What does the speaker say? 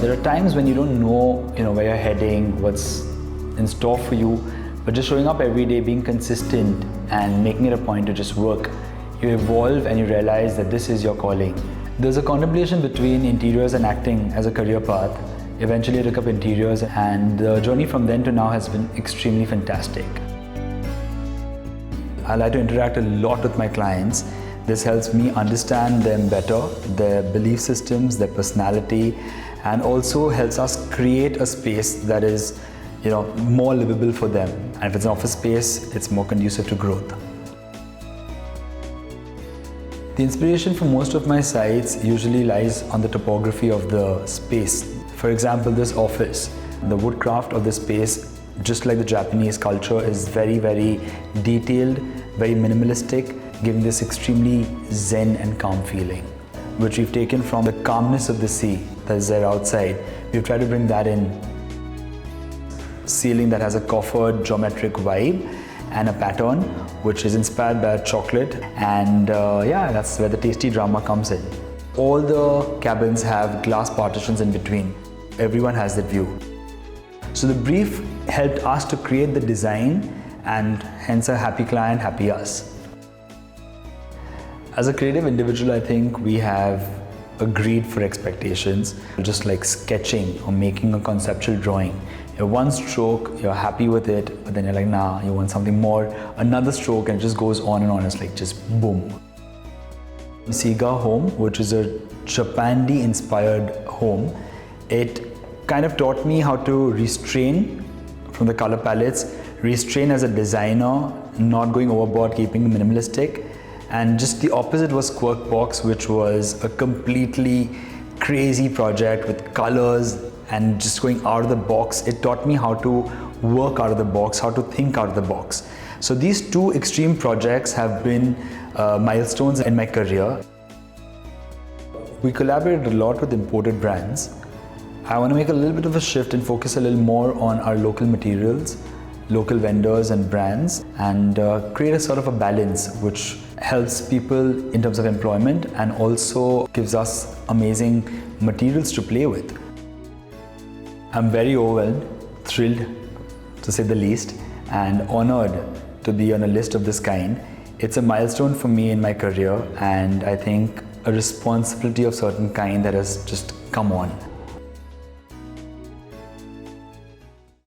There are times when you don't know, where you're heading, what's in store for you, but just showing up every day, being consistent and making it a point to just work, you evolve and you realize that this is your calling. There's a contemplation between interiors and acting as a career path. Eventually I took up interiors, and the journey from then to now has been extremely fantastic. I like to interact a lot with my clients. This helps me understand them better, their belief systems, their personality, and also helps us create a space that is, more livable for them. And if it's an office space, it's more conducive to growth. The inspiration for most of my sites usually lies on the topography of the space. For example, this office, the woodcraft of the space, just like the Japanese culture, is very, very detailed, very minimalistic, giving this extremely zen and calm feeling, which we've taken from the calmness of the sea that is there outside. We've tried to bring that in. Ceiling that has a coffered geometric vibe and a pattern which is inspired by chocolate, and that's where the tasty drama comes in. All the cabins have glass partitions in between. Everyone has that view. So the brief helped us to create the design, and hence a happy client, happy us. As a creative individual, I think we have agreed for expectations. Just like sketching or making a conceptual drawing. One stroke, you're happy with it, but then you're like, nah, you want something more. Another stroke, and it just goes on and on. It's like just boom. Siga home, which is a Japandi inspired home, it kind of taught me how to restrain from the color palettes, restrain as a designer, not going overboard, keeping it minimalistic. And just the opposite was Quirk Box, which was a completely crazy project with colors and just going out of the box. It taught me how to work out of the box, how to think out of the box. So these two extreme projects have been milestones in my career. We collaborated a lot with imported brands. I want to make a little bit of a shift and focus a little more on our local materials, local vendors and brands, and create a sort of a balance which helps people in terms of employment and also gives us amazing materials to play with. I'm very overwhelmed, thrilled to say the least, and honored to be on a list of this kind. It's a milestone for me in my career, and I think a responsibility of certain kind that has just come on.